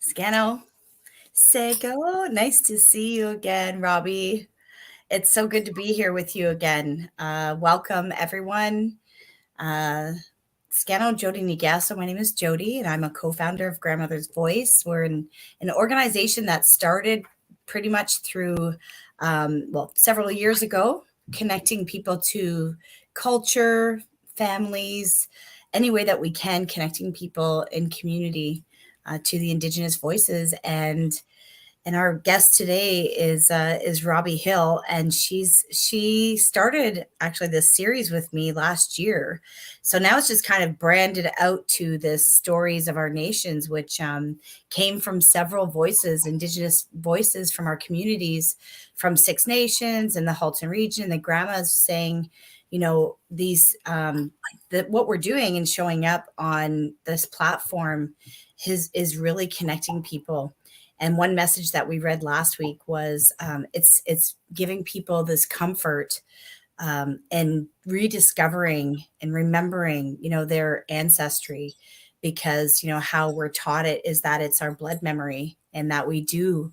Scano, Sego, nice to see you again, Robbie. It's so good to be here with you again. Welcome, everyone. Uh, Scano Jody Nigasso. My name is Jody, and I'm a co-founder of Grandmother's Voice. We're an organization that started pretty much through, several years ago, connecting people to culture, families, any way that we can, connecting people in community to the Indigenous voices. And our guest today is Robbie Hill, and she started actually this series with me last year. So now it's just kind of branded out to this stories of our nations, which came from several voices, Indigenous voices from our communities, from Six Nations and the Halton region, the grandmas saying, these that what we're doing and showing up on this platform is really connecting people. And one message that we read last week was it's giving people this comfort and rediscovering and remembering, their ancestry, because, how we're taught it is that it's our blood memory and that we do,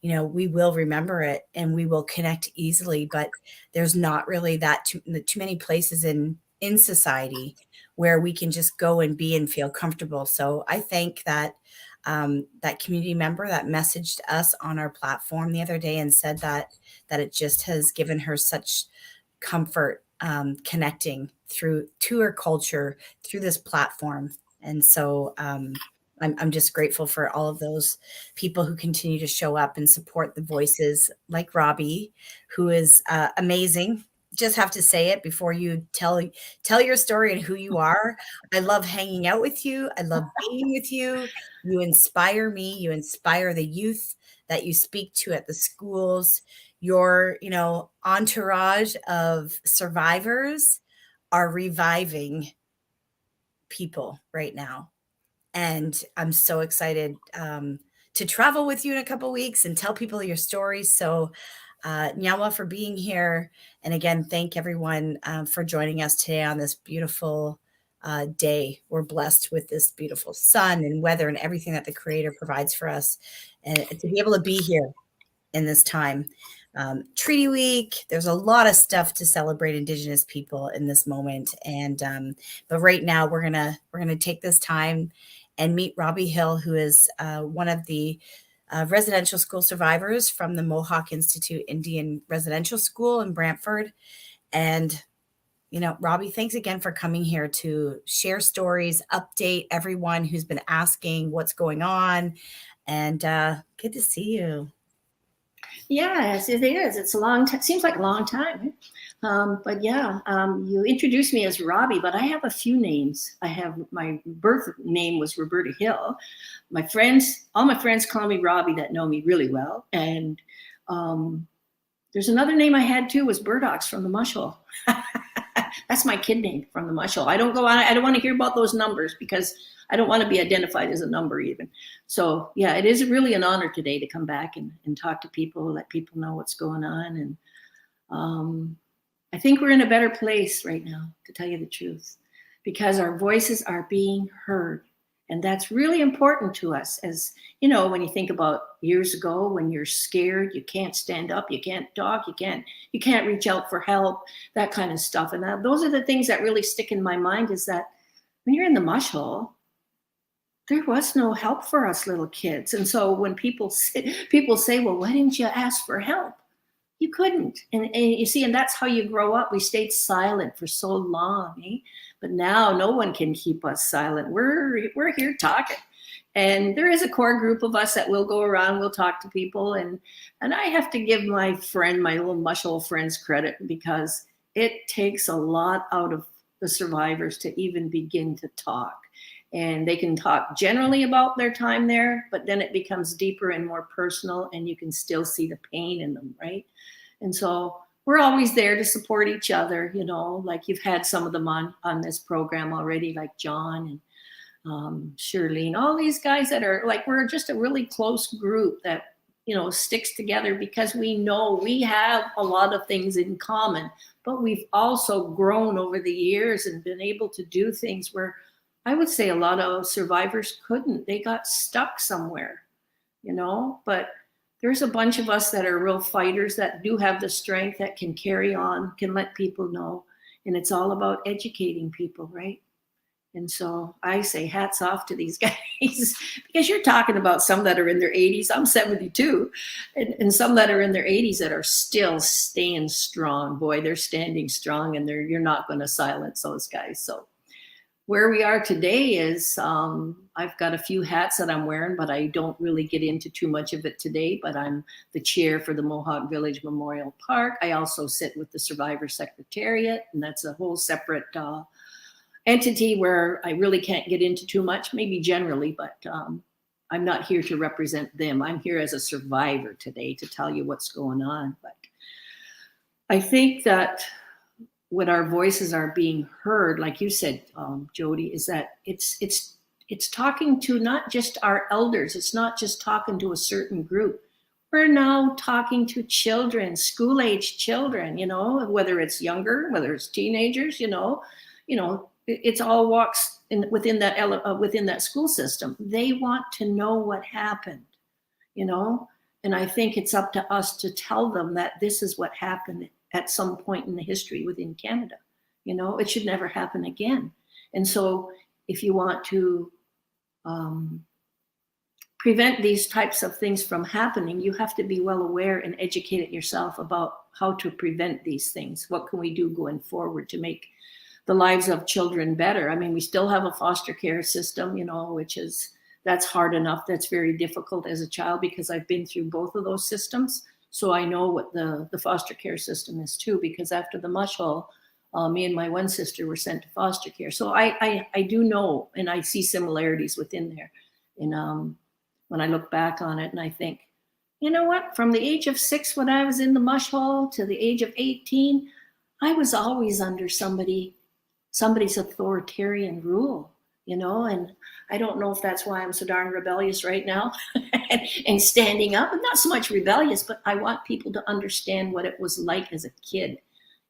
we will remember it and we will connect easily. But there's not really that too many places in society where we can just go and be and feel comfortable. So I think that that community member that messaged us on our platform the other day and said that it just has given her such comfort connecting through to her culture through this platform. And so I'm just grateful for all of those people who continue to show up and support the voices like Robbie, who is amazing. Just have to say it before you tell your story and who you are. I love hanging out with you. I love being with you. You inspire me. You inspire the youth that you speak to at the schools. Your, entourage of survivors are reviving people right now. And I'm so excited to travel with you in a couple of weeks and tell people your stories. So Nyawa for being here. And again, thank everyone for joining us today on this beautiful day. We're blessed with this beautiful sun and weather and everything that the Creator provides for us. And to be able to be here in this time. Treaty Week, there's a lot of stuff to celebrate Indigenous people in this moment. And but right now we're gonna take this time and meet Robbie Hill, who is one of the residential school survivors from the Mohawk Institute Indian Residential School in Brantford. And, Robbie, thanks again for coming here to share stories, update everyone who's been asking what's going on. And good to see you. Yes, it is. It's a long time. Seems like a long time. But yeah, you introduced me as Robbie, but I have a few names. I have my birth name was Roberta Hill. All my friends call me Robbie that know me really well. And there's another name I had too, was Burdocks from the Mushhole. That's my kid name from the Mushhole. I don't want to hear about those numbers because I don't want to be identified as a number even. So yeah, it is really an honor today to come back and talk to people, let people know what's going on. And I think we're in a better place right now, to tell you the truth, because our voices are being heard. And that's really important to us. As you know, when you think about years ago, when you're scared, you can't stand up, you can't talk, you can't reach out for help, that kind of stuff. And those are the things that really stick in my mind, is that when you're in the mushhole, there was no help for us little kids. And so when people say, well, why didn't you ask for help? You couldn't. And you see, and that's how you grow up. We stayed silent for so long, eh? But now no one can keep us silent. We're here talking. And there is a core group of us that will go around, we'll talk to people. And I have to give my little mushhole friends credit, because it takes a lot out of the survivors to even begin to talk. And they can talk generally about their time there, but then it becomes deeper and more personal, and you can still see the pain in them, right? And so we're always there to support each other, like you've had some of them on this program already, like John and Shirley, all these guys that are like, we're just a really close group that, sticks together, because we know we have a lot of things in common, but we've also grown over the years and been able to do things where I would say a lot of survivors couldn't. They got stuck somewhere. you know, but there's a bunch of us that are real fighters that do have the strength that can carry on, can let people know. And it's all about educating people, right? And so I say hats off to these guys because you're talking about some that are in their 80s. I'm 72, and some that are in their 80s that are still staying strong. Boy, they're standing strong, and you're not going to silence those guys. So where we are today is I've got a few hats that I'm wearing, but I don't really get into too much of it today. But I'm the chair for the Mohawk Village Memorial Park. I also sit with the Survivor Secretariat, and that's a whole separate entity where I really can't get into too much, maybe generally, but I'm not here to represent them. I'm here as a survivor today to tell you what's going on. But I think that when our voices are being heard, like you said, Jody, is that it's talking to not just our elders. It's not just talking to a certain group. We're now talking to children, school-age children, you know, whether it's younger, whether it's teenagers, you know, it's all walks within that school system. They want to know what happened, you know, and I think it's up to us to tell them that this is what happened at some point in the history within Canada. You know, it should never happen again. And so if you want to prevent these types of things from happening, you have to be well aware and educated yourself about how to prevent these things. What can we do going forward to make the lives of children better? I mean, we still have a foster care system, you know, that's hard enough. That's very difficult as a child because I've been through both of those systems. So I know what the foster care system is too, because after the mush hole, me and my one sister were sent to foster care. So I do know, and I see similarities within there. And when I look back on it and I think, you know what, from the age of 6, when I was in the mush hole to the age of 18, I was always under somebody's authoritarian rule, you know, and I don't know if that's why I'm so darn rebellious right now and standing up, and not so much rebellious, but I want people to understand what it was like as a kid.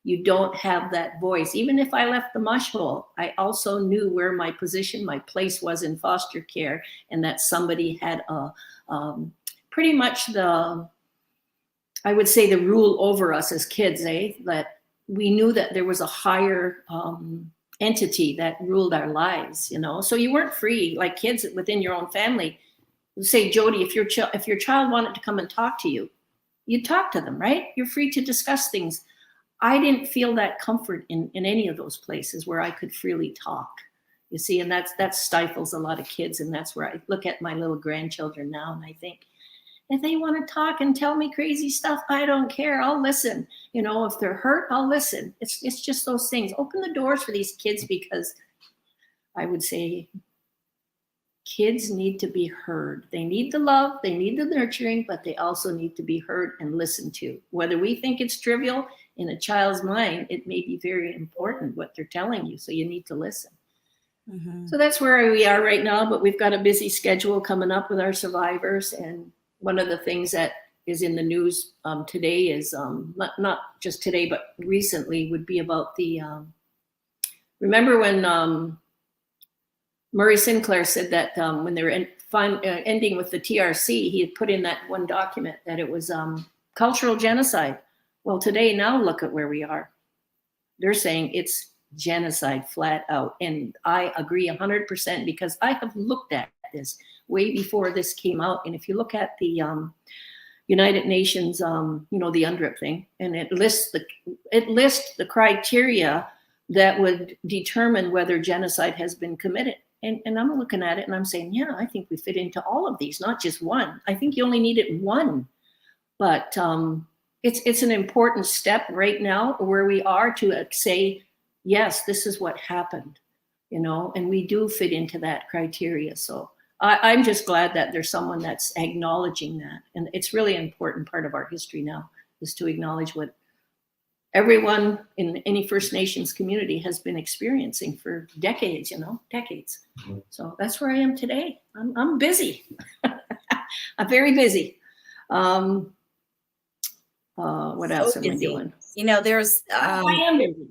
You don't have that voice. Even if I left the mush hole, I also knew where my position, my place was in foster care, and that somebody had pretty much I would say the rule over us as kids, that we knew that there was a higher entity that ruled our lives, you know. So you weren't free like kids within your own family. Say, Jody, if your child wanted to come and talk to you, you'd talk to them, right? You're free to discuss things. I didn't feel that comfort in any of those places where I could freely talk, you see, and that stifles a lot of kids. And that's where I look at my little grandchildren now and I think, if they want to talk and tell me crazy stuff, I don't care. I'll listen. You know, if they're hurt, I'll listen. It's just those things. Open the doors for these kids, because I would say kids need to be heard. They need the love, they need the nurturing, but they also need to be heard and listened to. Whether we think it's trivial, in a child's mind, it may be very important what they're telling you. So you need to listen. Mm-hmm. So that's where we are right now, but we've got a busy schedule coming up with our survivors. And one of the things that is in the news today is not just today, but recently, would be about the remember when Murray Sinclair said that when they were ending with the TRC, he had put in that one document that it was cultural genocide. Well, today, now look at where we are. They're saying it's genocide flat out. And I agree 100% because I have looked at this way before this came out. And if you look at the United Nations, the UNDRIP thing, and it lists the criteria that would determine whether genocide has been committed. And I'm looking at it and I'm saying, yeah, I think we fit into all of these, not just one. I think you only needed one. But it's an important step right now where we are to say, yes, this is what happened, you know, and we do fit into that criteria. So I'm just glad that there's someone that's acknowledging that. And it's really an important part of our history now, is to acknowledge what everyone in any First Nations community has been experiencing for decades, decades. So that's where I am today. I'm busy. I'm very busy. What else am I doing? You know, there's I am busy.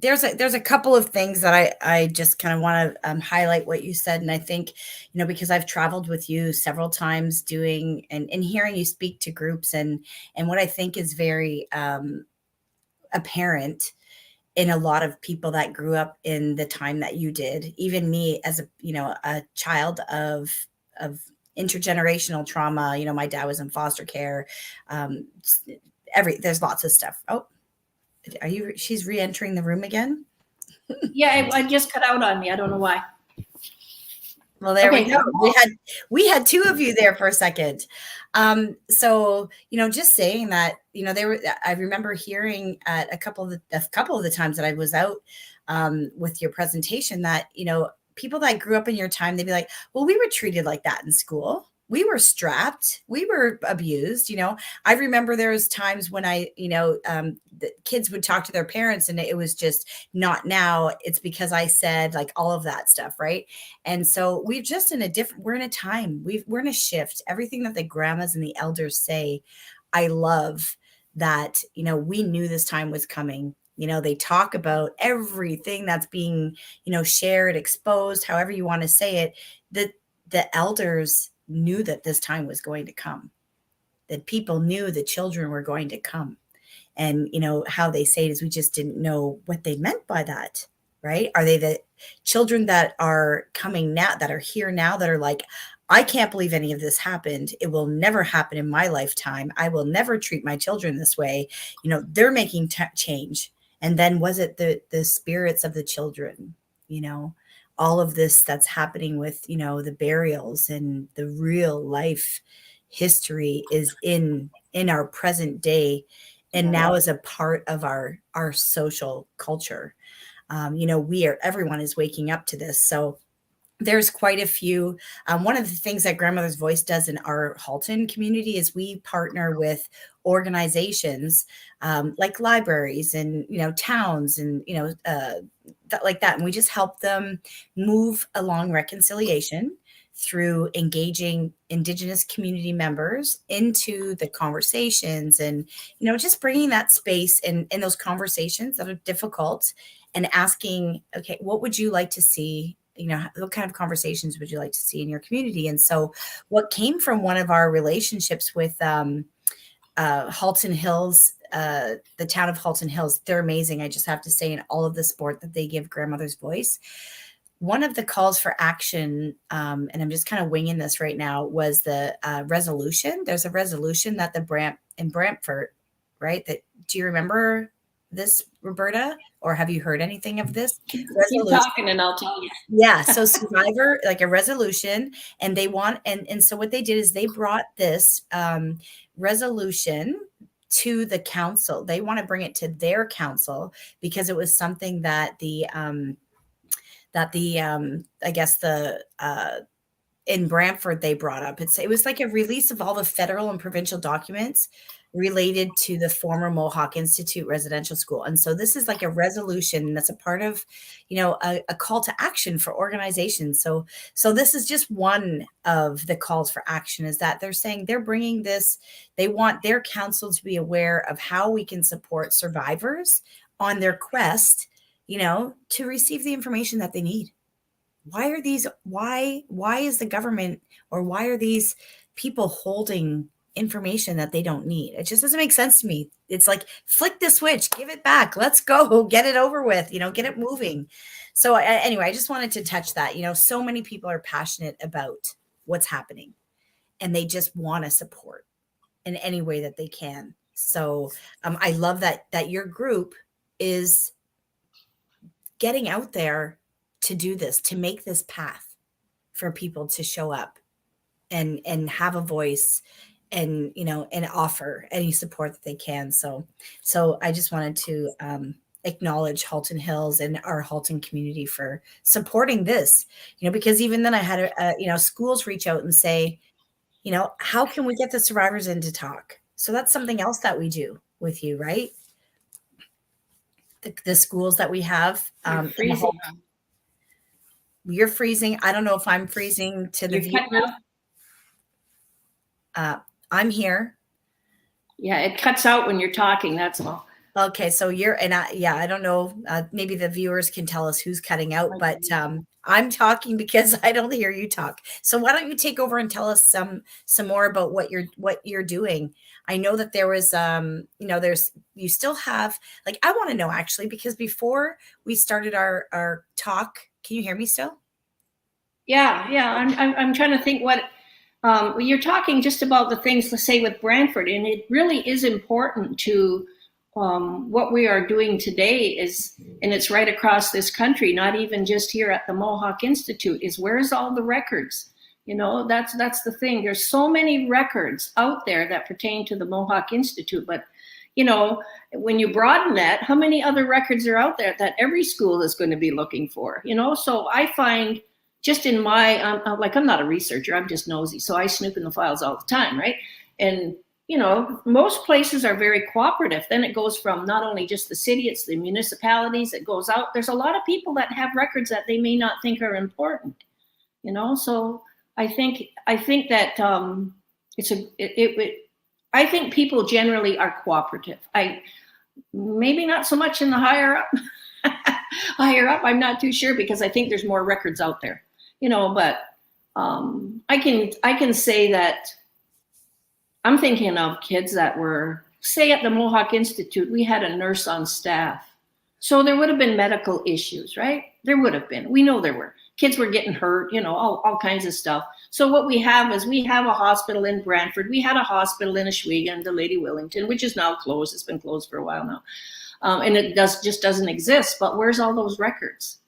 there's a couple of things that I just kind of want to highlight what you said. And I think, because I've traveled with you several times doing and hearing you speak to groups, and what I think is very apparent in a lot of people that grew up in the time that you did, even me as a child of intergenerational trauma. My dad was in foster care. um there's lots of stuff. Oh, she's re-entering the room again. Yeah, I just cut out on me. I don't know why. Well, there we Okay, go. We had two of you there for a second. So just saying that, they were. I remember hearing at a couple of the times that I was out with your presentation that people that grew up in your time, they'd be like, "Well, we were treated like that in school. We were strapped. We were abused." I remember there was times when the kids would talk to their parents, and it was just not now. It's because I said, like, all of that stuff, right? And so we're in a time, we're in a shift. Everything that the grandmas and the elders say, I love that, we knew this time was coming. They talk about everything that's being, shared, exposed, however you want to say it. The elders knew that this time was going to come, that people knew the children were going to come. And how they say it is, we just didn't know what they meant by that, right? Are they the children that are coming now, that are here now, that are like, I can't believe any of this happened. It will never happen in my lifetime. I will never treat my children this way. They're making change. And then was it the spirits of the children, all of this that's happening with, the burials and the real life history is in our present day, and now is a part of our social culture. Everyone is waking up to this. So there's quite a few. One of the things that Grandmother's Voice does in our Halton community is we partner with organizations like libraries and towns and like that, and we just help them move along reconciliation through engaging Indigenous community members into the conversations, and just bringing that space in those conversations that are difficult, and asking, okay, what would you like to see? What kind of conversations would you like to see in your community? And so what came from one of our relationships with Halton Hills, the town of Halton Hills, they're amazing. I just have to say, in all of the support that they give Grandmother's Voice. One of the calls for action, and I'm just kind of winging this right now, was the resolution. There's a resolution that in Brantford, right? Do you remember this, Roberta? Or have you heard anything of this resolution? Keep talking and I'll tell you. Yeah. So Survivor, like a resolution, and they want, and so what they did is they brought this resolution to the council. They want to bring it to their council because it was something that I guess in Brantford they brought up. It was like a release of all the federal and provincial documents related to the former Mohawk Institute residential school. And so this is like a resolution that's a part of, a call to action for organizations. So this is just one of the calls for action, is that they're saying they're bringing this, they want their council to be aware of how we can support survivors on their quest, to receive the information that they need. Why is the government, or why are these people holding information that they don't need? It just doesn't make sense to me. It's like, flick the switch, give it back. Let's go, get it over with, get it moving. So anyway, I just wanted to touch that. So many people are passionate about what's happening, and they just want to support in any way that they can. So I love that your group is getting out there to do this, to make this path for people to show up and have a voice, and and offer any support that they can. So I just wanted to acknowledge Halton Hills and our Halton community for supporting this, because even then I had schools reach out and say, how can we get the survivors in to talk? So that's something else that we do with you, right? The schools that we have. You're freezing. I don't know if I'm freezing to the view. I'm here. Yeah, it cuts out when you're talking. That's all. Okay, so you're and yeah, I don't know, maybe the viewers can tell us who's cutting out, but, I'm talking because I don't hear you talk. So why don't you take over and tell us some more about what you're doing? I know that there was, there's you still have like, I wanna know actually, because before we started our talk, can you hear me still? Yeah, yeah. I'm trying to think what you're talking just about the things to say with Brantford, and it really is important to what we are doing today is, and it's right across this country, not even just here at the Mohawk Institute, is where's all the records? You know, that's the thing. There's so many records out there that pertain to the Mohawk Institute, but you know, when you broaden that, how many other records are out there that every school is going to be looking for? You know, so I find just in my like, I'm not a researcher, I'm just nosy, so I snoop in the files all the time, right? And you know, most places are very cooperative. Then it goes from not only just the city, it's the municipalities, it goes out. There's a lot of people that have records that they may not think are important, you know. So I think that it's a it I think people generally are cooperative. I maybe not so much in the higher up. Higher up, I'm not too sure, because I think there's more records out there, you know. But I can say that I'm thinking of kids that were, say, at the Mohawk Institute, we had a nurse on staff. So there would have been medical issues, right? There would have been. We know there were. Kids were getting hurt, you know, all kinds of stuff. So what we have is we have a hospital in Brantford. We had a hospital in Ashwaubenon, the Lady Willington, which is now closed. It's been closed for a while now. And it just doesn't exist. But where's all those records?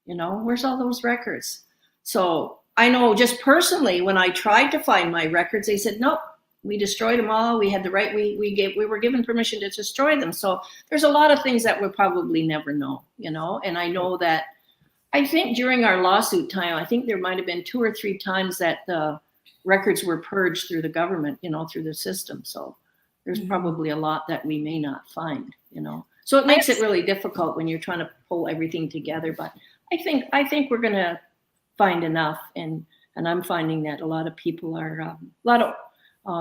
You know, where's all those records? So I know just personally, when I tried to find my records, they said, nope, we destroyed them all. We had the right, we were given permission to destroy them. So there's a lot of things that we'll probably never know, you know. And I know that, I think during our lawsuit time, I think there might have been 2 or 3 times that the records were purged through the government, you know, through the system. So there's probably a lot that we may not find, you know. So it makes it really difficult when you're trying to pull everything together. But I think we're going to find enough, and I'm finding that a lot of people are, a lot of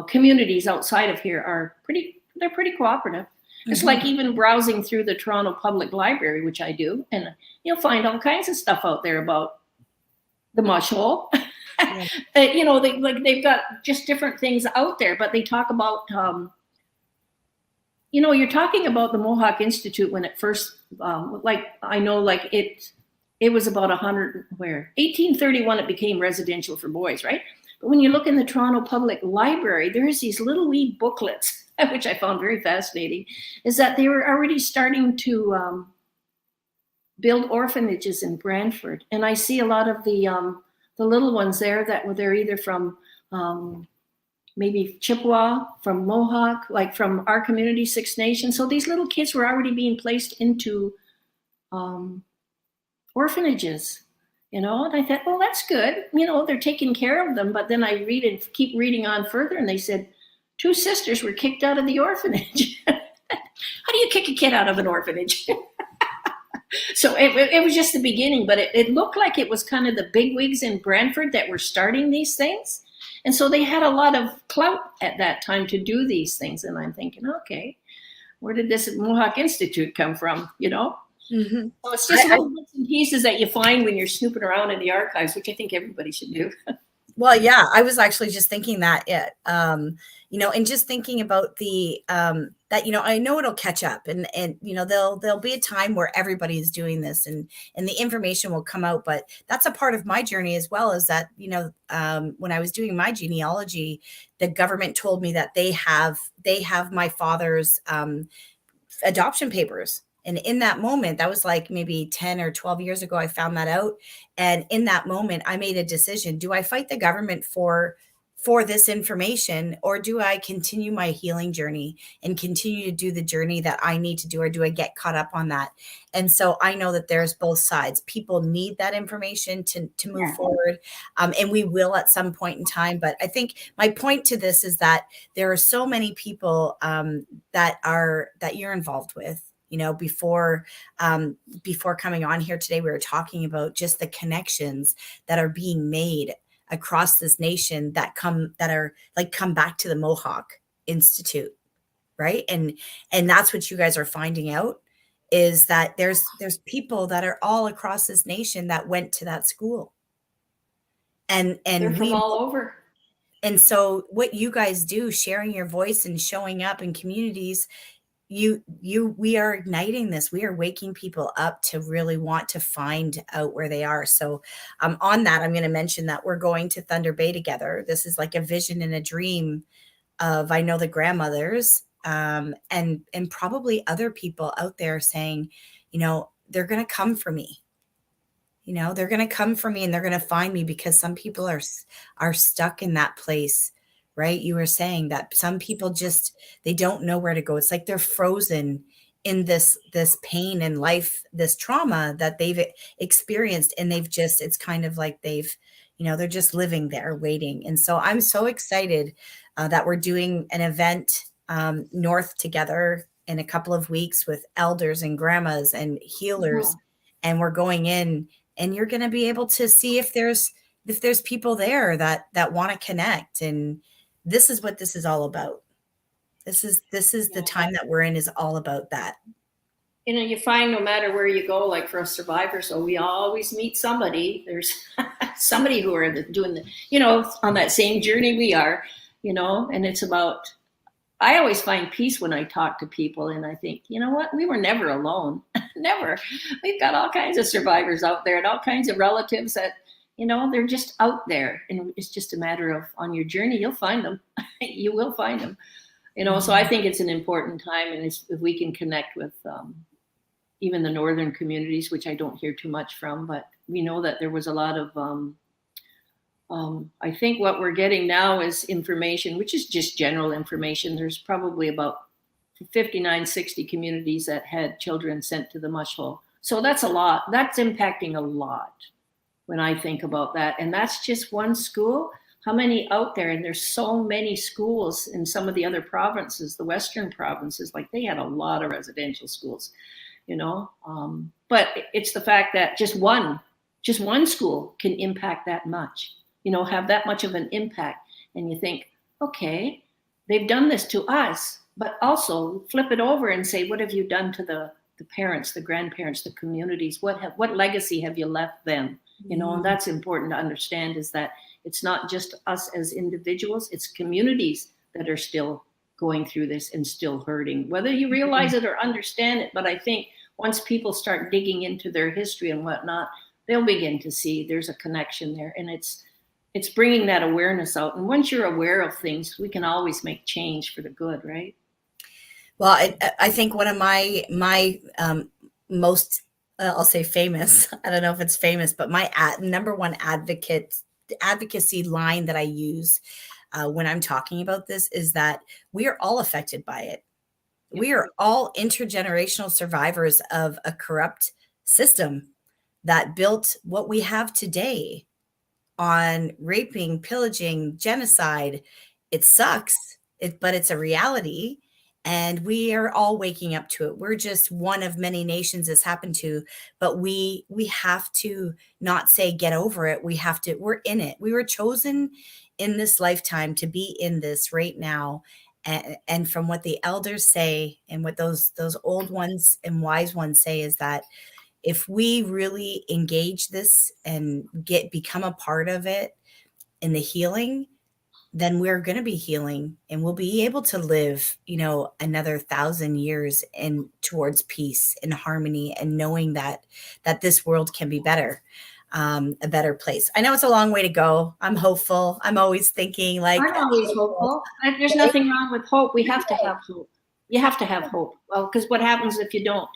communities outside of here are they're pretty cooperative. It's like even browsing through the Toronto Public Library, which I do, and you'll find all kinds of stuff out there about the mush hole. You know, they've got just different things out there, but they talk about, you know, you're talking about the Mohawk Institute when it first, like, I know, like it was about 1831 it became residential for boys, right? But when you look in the Toronto Public Library, there's these little wee booklets, which I found very fascinating, is that they were already starting to build orphanages in Brantford. And I see a lot of the little ones there that were there either from maybe Chippewa, from Mohawk, like from our community, Six Nations. So these little kids were already being placed into orphanages, you know. And I thought, well, that's good. You know, they're taking care of them. But then I keep reading on further, and they said 2 sisters were kicked out of the orphanage. How do you kick a kid out of an orphanage? So it was just the beginning, but it looked like it was kind of the bigwigs in Brantford that were starting these things. And so they had a lot of clout at that time to do these things. And I'm thinking, okay, where did this Mohawk Institute come from, you know? Mm-hmm. So it's just little bits and pieces that you find when you're snooping around in the archives, which I think everybody should do. Well, yeah, I was actually just thinking that you know, and just thinking about the that, you know, I know it'll catch up, and you know, there'll be a time where everybody is doing this, and the information will come out. But that's a part of my journey as well, is that, you know, when I was doing my genealogy, the government told me that they have my father's adoption papers. And in that moment, that was like maybe 10 or 12 years ago, I found that out. And in that moment, I made a decision. Do I fight the government for this information, or do I continue my healing journey and continue to do the journey that I need to do, or do I get caught up on that? And so I know that there's both sides. People need that information to move forward. And we will at some point in time. But I think my point to this is that there are so many people that you're involved with. You know, before coming on here today, we were talking about just the connections that are being made across this nation that come back to the Mohawk Institute. right? And that's what you guys are finding out, is that there's people that are all across this nation that went to that school. They're And from all over. and so what you guys do, sharing your voice and showing up in communities, we are igniting this. We are waking people up to really want to find out where they are. So on that, I'm going to mention that we're going to Thunder Bay together. This is like a vision and a dream of, I know, the grandmothers, and probably other people out there saying, they're going to come for me. They're going to come for me and they're going to find me, because some people are stuck in that place, right? You were saying that some people just, they don't know where to go. It's like they're frozen in this pain in life, this trauma that they've experienced, and it's kind of like they're just living there waiting. And so I'm so excited that we're doing an event north together in a couple of weeks with elders and grandmas and healers. And we're going in, and you're going to be able to see if there's people there that want to connect. And this is what this is all about. This is the time that we're in, is all about that. You find no matter where you go, like for a survivor, so we always meet somebody. There's somebody who are doing on that same journey we are, and it's about, I always find peace when I talk to people, and I think, you know what, we were never alone. Never. We've got all kinds of survivors out there and all kinds of relatives that, they're just out there, and it's just a matter of, on your journey, you'll find them. You will find them, So I think it's an important time, and if we can connect with even the northern communities, which I don't hear too much from, but we know that there was a lot of I think what we're getting now is information, which is just general information. There's probably about 59, 60 communities that had children sent to the mush hole. So that's a lot. That's impacting a lot when I think about that. And that's just one school. How many out there? And there's so many schools in some of the other provinces, the Western provinces, like they had a lot of residential schools, but it's the fact that just one school can impact that much. Have that much of an impact. And you think, okay, they've done this to us, but also flip it over and say, what have you done to the parents, the grandparents, the communities? What legacy have you left them? And that's important to understand, is that it's not just us as individuals, it's communities that are still going through this and still hurting, whether you realize it or understand it. But I think once people start digging into their history and whatnot, they'll begin to see there's a connection there. And it's bringing that awareness out. And once you're aware of things, we can always make change for the good, right? Well, I think one of my most, I'll say famous, I don't know if it's famous, but my number one advocacy line that I use when I'm talking about this is that we are all affected by it. We are all intergenerational survivors of a corrupt system that built what we have today on raping, pillaging, genocide. It sucks, but it's a reality. And we are all waking up to it. We're just one of many nations this happened to, but we have to not say get over it. We're in it. We were chosen in this lifetime to be in this right now. And from what the elders say, and what those old ones and wise ones say, is that if we really engage this and become a part of it in the healing, then we're going to be healing, and we'll be able to live, another 1,000 years towards peace and harmony, and knowing that this world can be better, a better place. I know it's a long way to go. I'm hopeful. I'm always thinking I'm always hopeful. There's nothing wrong with hope. We have to have hope. You have to have hope. Well, because what happens if you don't?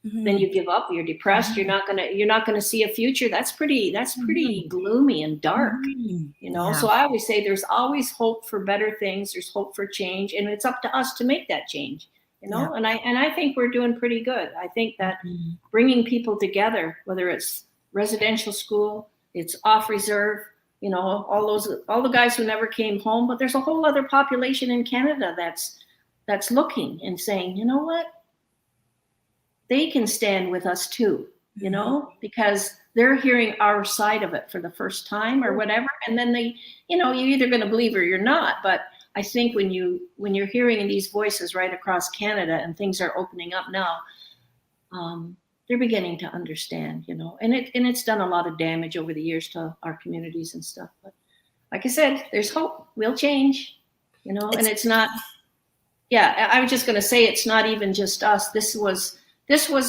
Then you give up, you're depressed, you're not gonna see a future. That's pretty gloomy and dark, Yeah. So I always say there's always hope for better things, there's hope for change, and it's up to us to make that change, Yeah. And I think we're doing pretty good. I think that bringing people together, whether it's residential school, it's off reserve, all the guys who never came home, but there's a whole other population in Canada that's looking and saying, you know what, they can stand with us too, because they're hearing our side of it for the first time or whatever. And then you're either going to believe or you're not. But I think when you're hearing these voices right across Canada and things are opening up now, they're beginning to understand, you know, and it's done a lot of damage over the years to our communities and stuff. But like I said, there's hope. We'll change, you know, and it's not. Yeah, I was just going to say it's not even just us. This was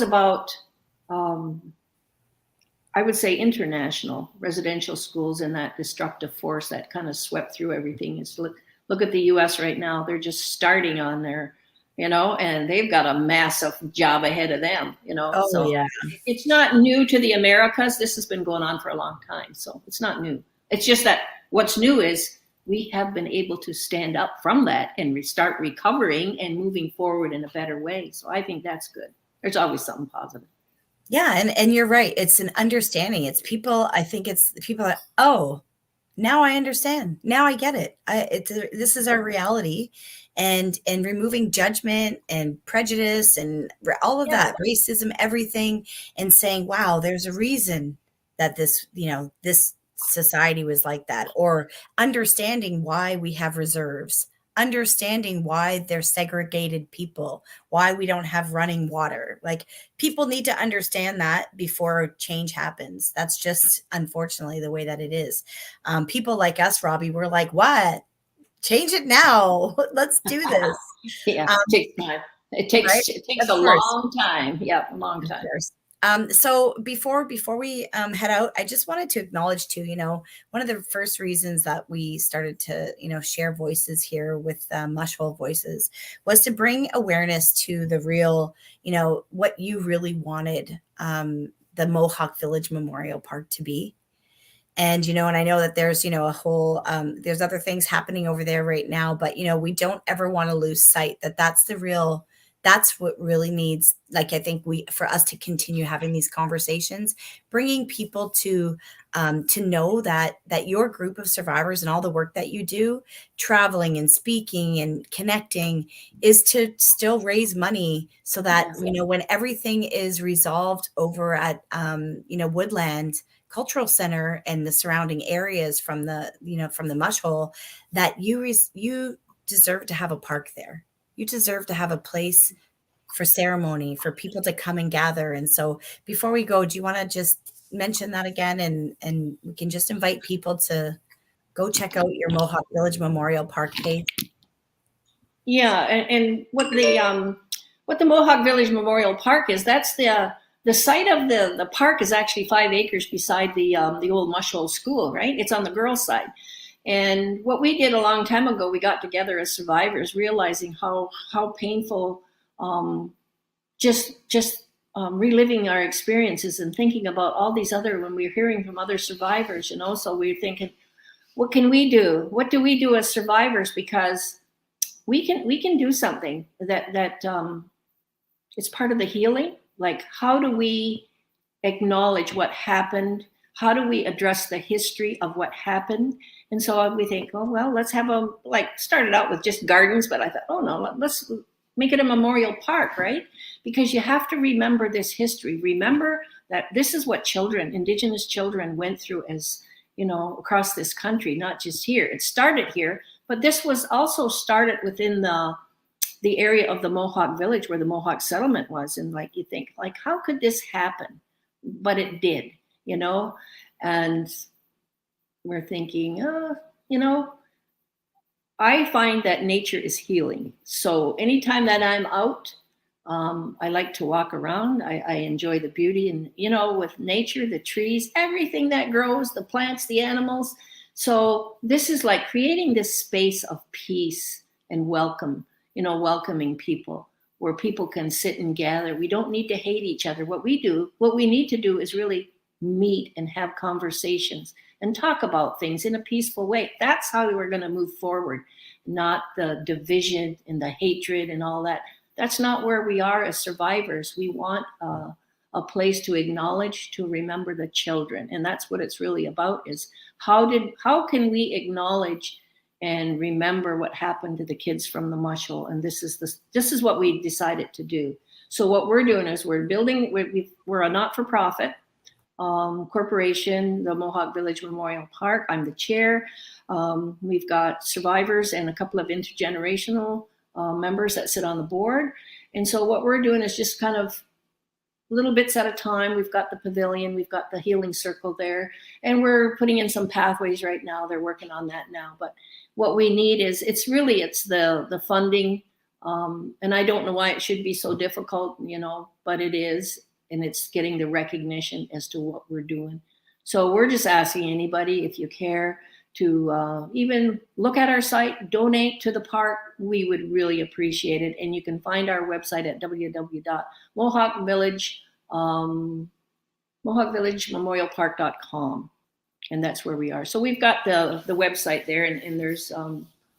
about, I would say, international residential schools and that destructive force that kind of swept through everything. Is look at the U.S. right now. They're just starting on their, you know, and they've got a massive job ahead of them, you know. Oh, so yeah. it's not new to the Americas. This has been going on for a long time, so it's not new. It's just that what's new is we have been able to stand up from that and start recovering and moving forward in a better way. So I think that's good. There's always something positive. Yeah, and you're right. It's an understanding. It's people. I think it's people that, oh, now I understand. Now I get it. This is our reality, and removing judgment and prejudice and all of Yeah, that, racism, everything, and saying, wow, there's a reason that this, you know, this society was like that, or understanding why we have reserves, understanding why there's segregated people, why we don't have running water. Like, people need to understand that before change happens. That's just unfortunately the way that it is. People like us, Robbie, we're like, what? Change it now. Let's do this. yeah. Um, It takes time. right? It takes Of a course. long time. Yeah, a long Of time. course. So before we head out, I just wanted to acknowledge too, you know, one of the first reasons that we started to, you know, share voices here with Mushhole Voices was to bring awareness to the real, you know, what you really wanted the Mohawk Village Memorial Park to be. And, you know, and I know that there's, you know, a whole, there's other things happening over there right now, but, you know, we don't ever want to lose sight that that's what really needs, like, I think for us to continue having these conversations, bringing people to know that your group of survivors and all the work that you do, traveling and speaking and connecting, is to still raise money so that, Yes. you know, when everything is resolved over at, you know, Woodland Cultural Center and the surrounding areas from the, you know, from the mush hole, that you deserve to have a park there. You deserve to have a place for ceremony, for people to come and gather. And so before we go, do you want to just mention that again, and we can just invite people to go check out your Mohawk Village Memorial Park page? Yeah, and what the Mohawk Village Memorial Park is, that's the site of the park is actually 5 acres beside the old Mushhole School, right? It's on the girls' side. And what we did a long time ago, we got together as survivors, realizing how painful, just reliving our experiences and thinking about all these other, when we're hearing from other survivors, you know. So we're thinking, what can we do? What do we do as survivors? Because we can do something that it's part of the healing. Like, how do we acknowledge what happened? How do we address the history of what happened? And so we think, oh, well, let's have started out with just gardens, but I thought, oh no, let's make it a memorial park, right? Because you have to remember this history. Remember that this is what Indigenous children went through, as, you know, across this country, not just here. It started here, but this was also started within the area of the Mohawk village where the Mohawk settlement was. And like, you think, like, how could this happen? But it did, you know. And we're thinking, you know, I find that nature is healing. So anytime that I'm out, I like to walk around. I enjoy the beauty, and, you know, with nature, the trees, everything that grows, the plants, the animals. So this is like creating this space of peace and welcome, you know, welcoming people, where people can sit and gather. We don't need to hate each other. What we need to do is really meet and have conversations and talk about things in a peaceful way. That's how we're going to move forward, not the division and the hatred and all that. That's not where we are as survivors. We want a place to acknowledge, to remember the children. And that's what it's really about, is how can we acknowledge and remember what happened to the kids from the mush hole. And this is what we decided to do. So what we're doing is we're a not-for-profit. corporation, the Mohawk Village Memorial Park. I'm the chair. We've got survivors and a couple of intergenerational members that sit on the board. And so what we're doing is just kind of little bits at a time. We've got the pavilion, we've got the healing circle there, and we're putting in some pathways right now. They're working on that now. But what we need is it's the funding. And I don't know why it should be so difficult, but it is. And it's getting the recognition as to what we're doing. So we're just asking anybody, if you care, to even look at our site, donate to the park. We would really appreciate it. And you can find our website at mohawkvillagememorialpark.com. And that's where we are. So we've got the website there, and there's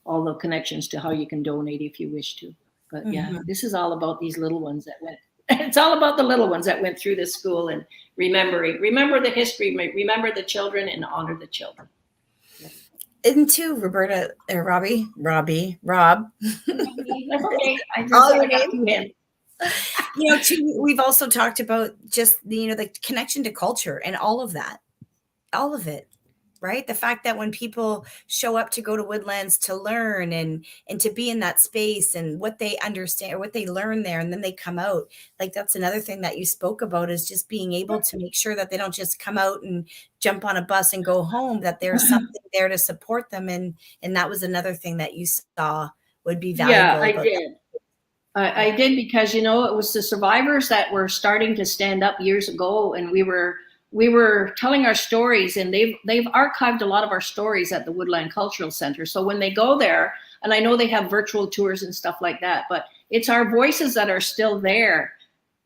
all the connections to how you can donate if you wish to. But yeah, this is all about these little ones that went. It's all about the little ones that went through this school, and remember the history, remember the children, and honor the children. And to Roberta or Rob. That's okay. I got you in. We've also talked about just the connection to culture and all of it, right? The fact that when people show up to go to Woodlands to learn and to be in that space and what they understand or what they learn there, and then they come out, like that's another thing that you spoke about, is just being able to make sure that they don't just come out and jump on a bus and go home, that there's something there to support them. And that was another thing that you saw would be valuable. Yeah, I did. I did, because, it was the survivors that were starting to stand up years ago, and we were telling our stories, and they've archived a lot of our stories at the Woodland Cultural Center. So when they go there, and I know they have virtual tours and stuff like that, but it's our voices that are still there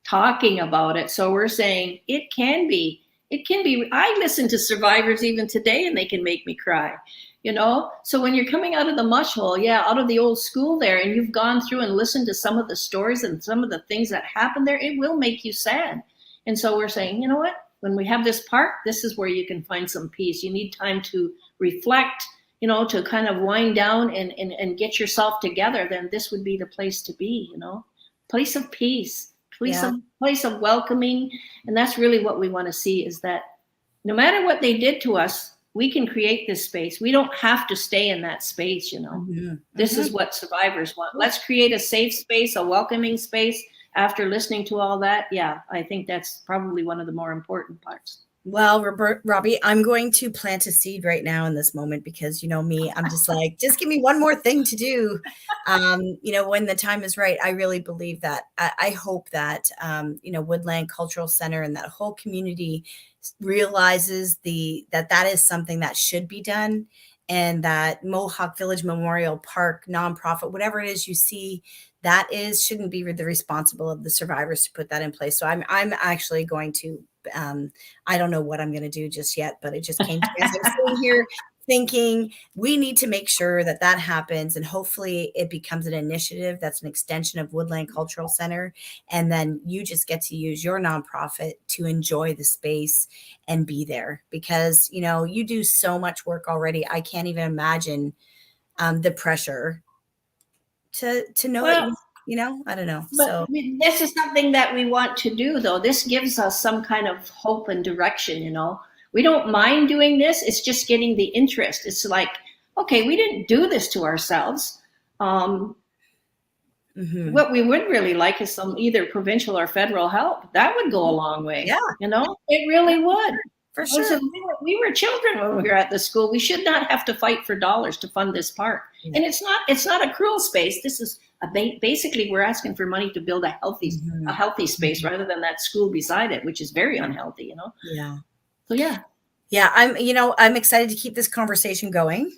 talking about it. So we're saying it can be. I listen to survivors even today, and they can make me cry. So when you're coming out of the mush hole, out of the old school there, and you've gone through and listened to some of the stories and some of the things that happened there, it will make you sad. And so we're saying, you know what? When we have this park, this is where you can find some peace. You need time to reflect, to kind of wind down and get yourself together. Then this would be the place to be, place of peace, place of welcoming. And that's really what we want to see, is that no matter what they did to us, we can create this space. We don't have to stay in that space, This is what survivors want. Let's create a safe space, a welcoming space. After listening to all that, I think that's probably one of the more important parts. Well, Robbie, I'm going to plant a seed right now in this moment, because me, I'm just like, just give me one more thing to do. When the time is right. I really believe that. I hope that, Woodland Cultural Center and that whole community realizes that is something that should be done, and that Mohawk Village Memorial Park nonprofit, whatever it is you see, shouldn't be the responsible of the survivors to put that in place. So I'm actually going to, I don't know what I'm going to do just yet, but it just came to me as I'm sitting here thinking we need to make sure that happens, and hopefully it becomes an initiative that's an extension of Woodland Cultural Center. And then you just get to use your nonprofit to enjoy the space and be there, because, you do so much work already. I can't even imagine the pressure to know that, I don't know. But so this is something that we want to do, though. This gives us some kind of hope and direction, We don't mind doing this. It's just getting the interest. It's like, okay, we didn't do this to ourselves. What we would really like is some either provincial or federal help. That would go a long way. Yeah. It really would. For sure. We were children when we were at the school. We should not have to fight for dollars to fund this park. Yeah. And it's not a cruel space. This is basically we're asking for money to build a healthy space rather than that school beside it, which is very unhealthy, Yeah. So yeah. Yeah, I'm excited to keep this conversation going.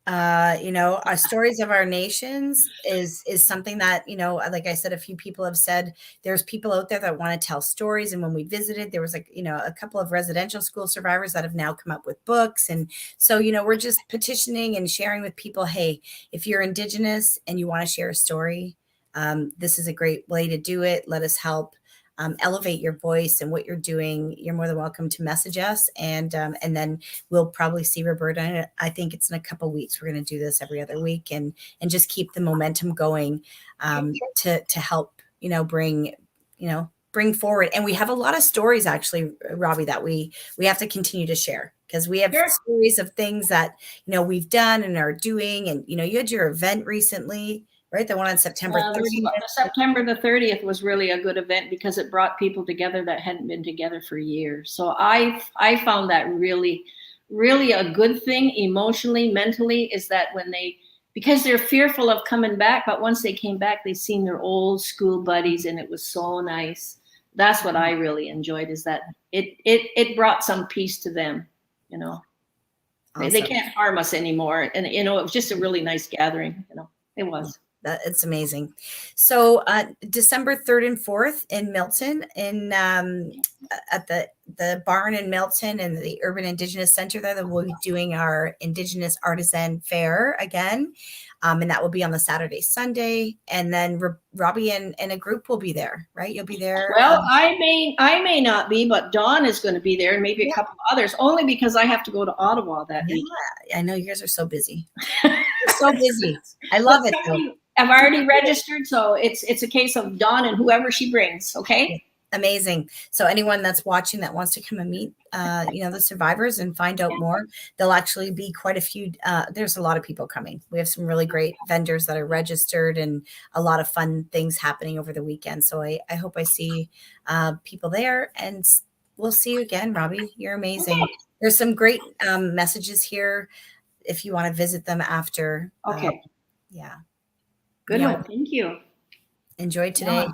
Our stories of our nations is something that, like I said, a few people have said there's people out there that want to tell stories. And when we visited, there was a couple of residential school survivors that have now come up with books. And so, we're just petitioning and sharing with people, hey, if you're Indigenous and you want to share a story, this is a great way to do it. Let us help. Elevate your voice and what you're doing. You're more than welcome to message us, and then we'll probably see Roberta. I think it's in a couple of weeks. We're going to do this every other week, and just keep the momentum going to help bring bring forward. And we have a lot of stories, actually, Robbie, that we have to continue to share, because we have stories of things that, we've done and are doing. And, you had your event recently, right? The one on September 30th. September the 30th was really a good event because it brought people together that hadn't been together for years. So I found that really, really a good thing emotionally, mentally, is that because they're fearful of coming back, but once they came back, they'd seen their old school buddies, and it was so nice. That's what I really enjoyed, is that it brought some peace to them, Awesome. They can't harm us anymore. And, it was just a really nice gathering, it was. It's amazing. So December 3rd and 4th in Milton, at the barn in Milton and the Urban Indigenous Center there, that we'll be doing our Indigenous Artisan Fair again. And that will be on the Saturday, Sunday. And then Robbie and a group will be there, right? You'll be there. Well, I may not be, but Dawn is going to be there, and maybe a couple of others, only because I have to go to Ottawa that week. I know you guys are so busy. You're so busy. I love it, though. I've already registered, so it's a case of Dawn and whoever she brings. Okay. Amazing. So anyone that's watching that wants to come and meet, the survivors and find out more, there'll actually be quite a few. There's a lot of people coming. We have some really great vendors that are registered, and a lot of fun things happening over the weekend. So I hope I see people there, and we'll see you again, Robbie. You're amazing. There's some great messages here if you want to visit them after. Okay. Yeah. Good one. Thank you. Enjoy today. Yeah.